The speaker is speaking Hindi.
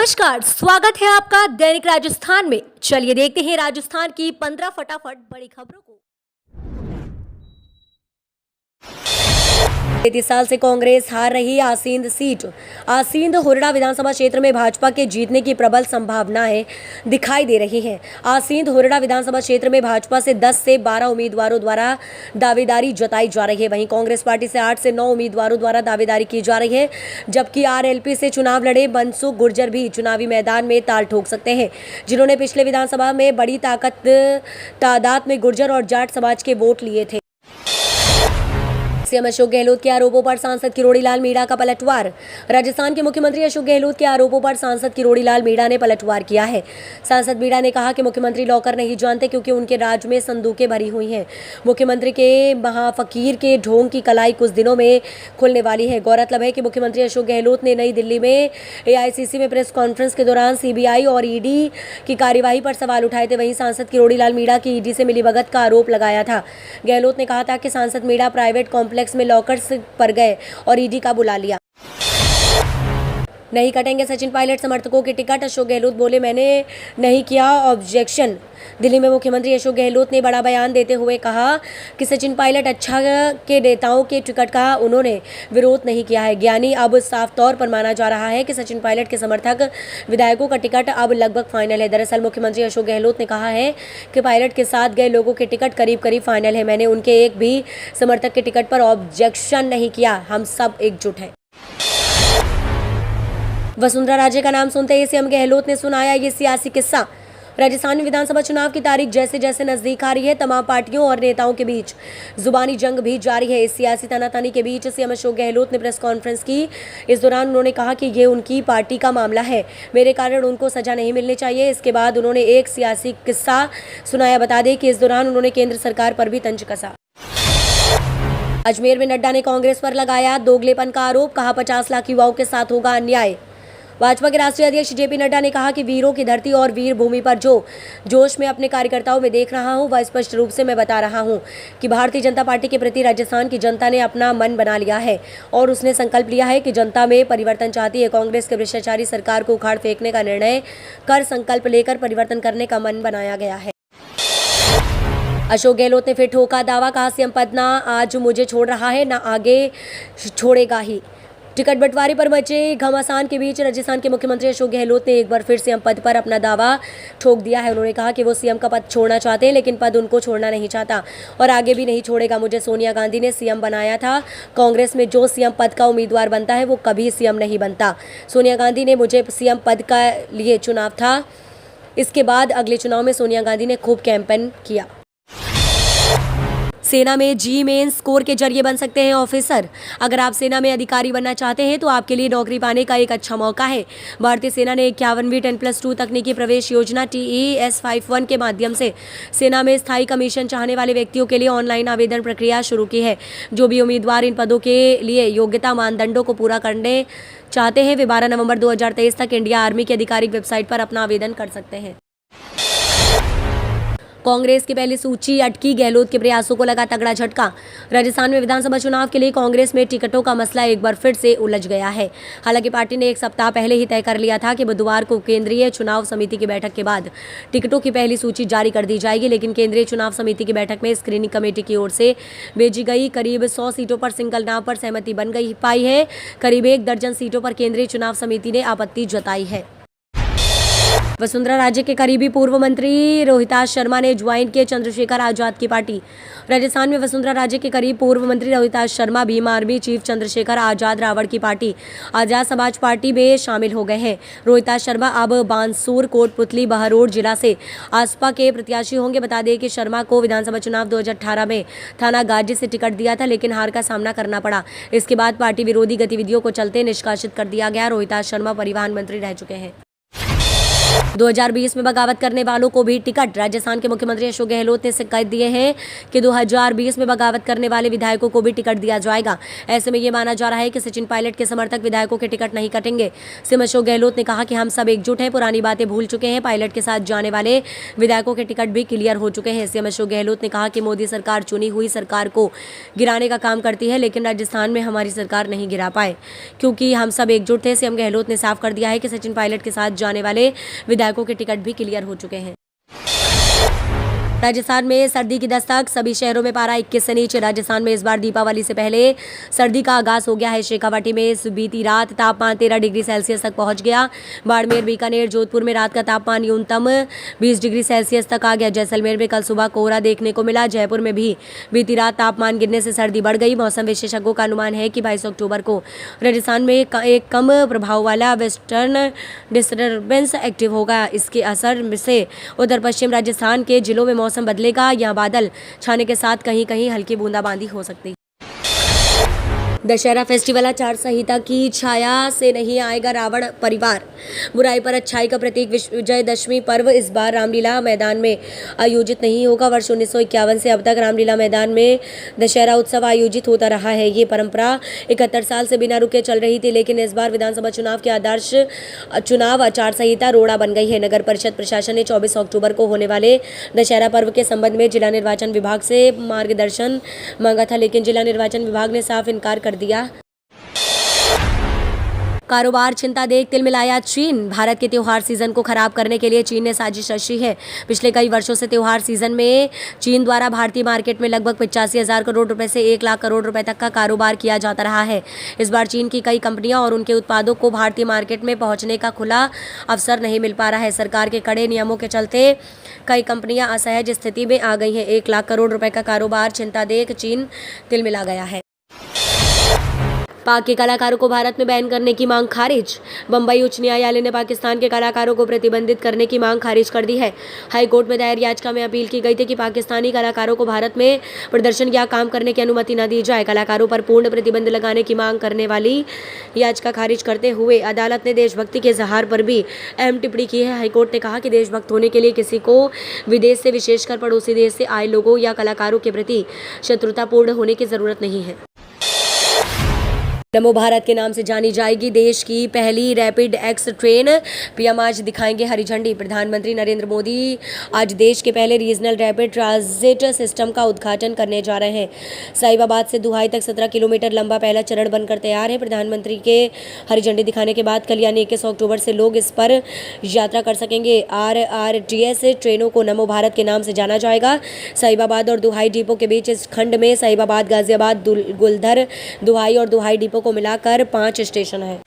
नमस्कार, स्वागत है आपका दैनिक राजस्थान में। चलिए देखते हैं राजस्थान की 15 फटाफट बड़ी खबरों को। 33 साल से कांग्रेस हार रही आसींद सीट। आसींद हुरडा विधानसभा क्षेत्र में भाजपा के जीतने की प्रबल संभावनाएं दिखाई दे रही हैं। आसींद हुरडा विधानसभा क्षेत्र में भाजपा से 10 से 12 उम्मीदवारों द्वारा दावेदारी जताई जा रही है। वहीं कांग्रेस पार्टी से 8 से 9 उम्मीदवारों द्वारा दावेदारी की जा रही है, जबकि आरएलपी से चुनाव लड़े मनसुख गुर्जर भी चुनावी मैदान में ताल ठोक सकते हैं, जिन्होंने पिछले विधानसभा में बड़ी तादाद में गुर्जर और जाट समाज के वोट लिए थे। सीएम अशोक गहलोत के आरोपों पर सांसद किरोड़ी लाल मीणा का पलटवार। राजस्थान के मुख्यमंत्री अशोक गहलोत के आरोपों पर सांसद किरोड़ी लाल मीणा ने पलटवार किया है। सांसद मीणा ने कहा कि मुख्यमंत्री लॉकर नहीं जानते, क्योंकि उनके राज्य में संदूकें भरी हुई हैं। मुख्यमंत्री के महाफकीर के ढोंग की कलाई कुछ दिनों में खुलने वाली है। गौरतलब है कि मुख्यमंत्री अशोक गहलोत ने नई दिल्ली में एआईसीसी में प्रेस कॉन्फ्रेंस के दौरान सीबीआई और ईडी की कार्यवाही पर सवाल उठाए थे। वहीं सांसद किरोड़ी लाल मीणा की ईडी से मिलीभगत का आरोप लगाया था। गहलोत ने कहा था कि सांसद मीणा प्राइवेट कॉम्प्लेक्स में लॉकर्स पर गए और ईडी का बुला लिया। नहीं कटेंगे सचिन पायलट समर्थकों की टिकट। अशोक गहलोत बोले, मैंने नहीं किया ऑब्जेक्शन। दिल्ली में मुख्यमंत्री अशोक गहलोत ने बड़ा बयान देते हुए कहा कि सचिन पायलट अच्छा के नेताओं के टिकट का उन्होंने विरोध नहीं किया है। ज्ञानी अब साफ तौर पर माना जा रहा है कि सचिन पायलट के समर्थक विधायकों का टिकट अब लगभग फाइनल है। दरअसल मुख्यमंत्री अशोक गहलोत ने कहा है कि पायलट के साथ गए लोगों के टिकट करीब करीब फाइनल है। मैंने उनके एक भी समर्थक के टिकट पर ऑब्जेक्शन नहीं किया। हम सब एकजुट हैं। वसुंधरा राजे का नाम सुनते ही सीएम गहलोत ने सुनाया ये सियासी किस्सा। राजस्थान विधानसभा चुनाव की तारीख जैसे जैसे नजदीक आ रही है, तमाम पार्टियों और नेताओं के बीच जुबानी जंग भी जारी है। इस सियासी तनातनी के बीच सीएम अशोक गहलोत ने प्रेस कॉन्फ्रेंस की। इस दौरान उन्होंने कहा कि ये उनकी पार्टी का मामला है, मेरे कारण उनको सजा नहीं मिलनी चाहिए। इसके बाद उन्होंने एक सियासी किस्सा सुनाया। बता दें कि इस दौरान उन्होंने केंद्र सरकार पर भी तंज कसा। अजमेर में नड्डा ने कांग्रेस पर लगाया दोगलेपन का आरोप। कहा 50 लाख युवाओं के साथ होगा अन्याय। भाजपा के राष्ट्रीय अध्यक्ष जेपी नड्डा ने कहा कि वीरों की धरती और वीर भूमि पर जो जोश में अपने कार्यकर्ताओं में देख रहा हूं, वह स्पष्ट रूप से मैं बता रहा हूं कि भारतीय जनता पार्टी के प्रति राजस्थान की जनता ने अपना मन बना लिया है और उसने संकल्प लिया है कि जनता में परिवर्तन चाहती है। कांग्रेस के भ्रष्टाचारी सरकार को उखाड़ फेंकने का निर्णय कर संकल्प लेकर परिवर्तन करने का मन बनाया गया है। अशोक गहलोत ने फिर ठोका दावा। कहा सीएम पद ना आज मुझे छोड़ रहा है, ना आगे छोड़ेगा ही। टिकट बंटवारे पर मचे घमासान के बीच राजस्थान के मुख्यमंत्री अशोक गहलोत ने एक बार फिर सीएम पद पर अपना दावा ठोक दिया है। उन्होंने कहा कि वो सीएम का पद छोड़ना चाहते हैं, लेकिन पद उनको छोड़ना नहीं चाहता और आगे भी नहीं छोड़ेगा। मुझे सोनिया गांधी ने सीएम बनाया था। कांग्रेस में जो सीएम पद का उम्मीदवार बनता है वो कभी सीएम नहीं बनता। सोनिया गांधी ने मुझे सीएम पद का लिए चुनाव था। इसके बाद अगले चुनाव में सोनिया गांधी ने खूब कैंपेन किया। सेना में जी मेन स्कोर के जरिए बन सकते हैं ऑफिसर। अगर आप सेना में अधिकारी बनना चाहते हैं तो आपके लिए नौकरी पाने का एक अच्छा मौका है। भारतीय सेना ने 51वीं 10+2 तकनीकी प्रवेश योजना TES51 के माध्यम से सेना में स्थायी कमीशन चाहने वाले व्यक्तियों के लिए ऑनलाइन आवेदन प्रक्रिया शुरू की है। जो भी उम्मीदवार इन पदों के लिए योग्यता मानदंडों को पूरा करने चाहते हैं, वे 12 नवंबर 2023 तक इंडिया आर्मी की आधिकारिक वेबसाइट पर अपना आवेदन कर सकते हैं। कांग्रेस की पहली सूची अटकी। गहलोत के प्रयासों को लगा तगड़ा झटका। राजस्थान में विधानसभा चुनाव के लिए कांग्रेस में टिकटों का मसला एक बार फिर से उलझ गया है। हालांकि पार्टी ने एक सप्ताह पहले ही तय कर लिया था कि बुधवार को केंद्रीय चुनाव समिति की बैठक के बाद टिकटों की पहली सूची जारी कर दी जाएगी, लेकिन केंद्रीय चुनाव समिति की बैठक में स्क्रीनिंग कमेटी की ओर से भेजी गई करीब 100 सीटों पर सिंगल नाम पर सहमति बन गई पाई है। करीब 1 दर्जन सीटों पर केंद्रीय चुनाव समिति ने आपत्ति जताई है। वसुंधरा राजे के करीबी पूर्व मंत्री रोहिताश शर्मा ने ज्वाइन किए चंद्रशेखर आजाद की पार्टी। राजस्थान में वसुंधरा राजे के करीब पूर्व मंत्री रोहिताश शर्मा भीम आर्मी चीफ चंद्रशेखर आजाद रावण की पार्टी आजाद समाज पार्टी में शामिल हो गए हैं। रोहिताश शर्मा अब बानसूर कोटपुतली बहरोड जिला से आसपा के प्रत्याशी होंगे। बता दें कि शर्मा को विधानसभा चुनाव 2018 में थाना गाजी से टिकट दिया था, लेकिन हार का सामना करना पड़ा। इसके बाद पार्टी विरोधी गतिविधियों को चलते निष्कासित कर दिया गया। रोहिताश शर्मा परिवहन मंत्री रह चुके हैं। 2020 में बगावत करने वालों को भी टिकट। राजस्थान के मुख्यमंत्री अशोक गहलोत ने कह दिए हैं कि 2020 में बगावत करने वाले विधायकों को भी टिकट दिया जाएगा। ऐसे में ये माना जा रहा है कि सचिन पायलट के समर्थक विधायकों के टिकट नहीं कटेंगे। सीएम अशोक गहलोत ने कहा कि हम सब एकजुट हैं, पुरानी बातें भूल चुके हैं। पायलट के साथ जाने वाले विधायकों के टिकट भी क्लियर हो चुके हैं। सीएम अशोक गहलोत ने कहा कि मोदी सरकार चुनी हुई सरकार को गिराने का काम करती है, लेकिन राजस्थान में हमारी सरकार नहीं गिरा पाए क्योंकि हम सब एकजुट थे। सीएम गहलोत ने साफ कर दिया है कि सचिन पायलट के साथ जाने वाले विधायकों के टिकट भी क्लियर हो चुके हैं। राजस्थान में सर्दी की दस्तक, सभी शहरों में पारा 21 से नीचे। राजस्थान में इस बार दीपावली से पहले सर्दी का आगाज हो गया है। शेखावाटी में बीती रात तापमान 13 डिग्री सेल्सियस तक पहुंच गया। बाड़मेर, बीकानेर, जोधपुर में रात का तापमान न्यूनतम 20 डिग्री सेल्सियस तक आ गया। जैसलमेर में कल सुबह कोहरा देखने को मिला। जयपुर में भी बीती रात तापमान गिरने से सर्दी बढ़ गई। मौसम विशेषज्ञों का अनुमान है कि 22 अक्टूबर को राजस्थान में एक कम प्रभाव वाला वेस्टर्न डिस्टर्बेंस एक्टिव होगा। इसके असर से उत्तर पश्चिम राजस्थान के जिलों में मौसम बदलेगा। यहां बादल छाने के साथ कहीं कहीं हल्की बूंदाबांदी हो सकती है। दशहरा फेस्टिवल आचार संहिता की छाया से नहीं आएगा रावण परिवार। बुराई पर अच्छाई का प्रतीक विजयदशमी पर्व इस बार रामलीला मैदान में आयोजित नहीं होगा। वर्ष 1951 से अब तक रामलीला मैदान में दशहरा उत्सव आयोजित होता रहा है। ये परंपरा 71 साल से बिना रुके चल रही थी, लेकिन इस बार विधानसभा चुनाव के आदर्श चुनाव आचार संहिता रोड़ा बन गई है। नगर परिषद प्रशासन ने 24 अक्टूबर को होने वाले दशहरा पर्व के संबंध में जिला निर्वाचन विभाग से मार्गदर्शन मांगा था, लेकिन जिला निर्वाचन विभाग ने साफ इनकार कर दिया। कारोबार चिंता देख तिलमिलाया चीन। भारत के त्योहार सीजन को खराब करने के लिए चीन ने साजिश रची है। पिछले कई वर्षों से त्योहार सीजन में चीन द्वारा भारतीय मार्केट में लगभग 85,000 करोड़ रुपए से 1 लाख करोड़ रुपए तक का कारोबार किया जाता रहा है। इस बार चीन की कई कंपनियां और उनके उत्पादों को भारतीय मार्केट में पहुंचने का खुला अवसर नहीं मिल पा रहा है। सरकार के कड़े नियमों के चलते कई कंपनियां असहज स्थिति में आ गई हैं। 1 लाख करोड़ रुपए का कारोबार चिंता देख चीन तिलमिला गया है। पाक के कलाकारों को भारत में बैन करने की मांग खारिज। बम्बई उच्च न्यायालय ने पाकिस्तान के कलाकारों को प्रतिबंधित करने की मांग खारिज कर दी है। हाई कोर्ट में दायर याचिका में अपील की गई थी कि पाकिस्तानी कलाकारों को भारत में प्रदर्शन या काम करने की अनुमति न दी जाए। कलाकारों पर पूर्ण प्रतिबंध लगाने की मांग करने वाली याचिका खारिज करते हुए अदालत ने देशभक्ति के इजहार पर भी अहम टिप्पणी की है। हाईकोर्ट ने कहा कि देशभक्त होने के लिए किसी को विदेश से, विशेषकर पड़ोसी देश से आए लोगों या कलाकारों के प्रति शत्रुतापूर्ण होने की जरूरत नहीं है। नमो भारत के नाम से जानी जाएगी देश की पहली रैपिड एक्स ट्रेन। पीएम आज दिखाएंगे हरी झंडी। प्रधानमंत्री नरेंद्र मोदी आज देश के पहले रीजनल रैपिड ट्रांजिट सिस्टम का उद्घाटन करने जा रहे हैं। साहिबाबाद से दुहाई तक 17 किलोमीटर लंबा पहला चरण बनकर तैयार है। प्रधानमंत्री के हरी झंडी दिखाने के बाद कल यानी 21 अक्टूबर से लोग इस पर यात्रा कर सकेंगे। RRTS ट्रेनों को नमो भारत के नाम से जाना जाएगा। साहिबाबाद और दुहाई डिपो के बीच इस खंड में साहिबाबाद, गाजियाबाद, गुलधर, दुहाई और दुहाई डिपो को मिलाकर 5 स्टेशन है।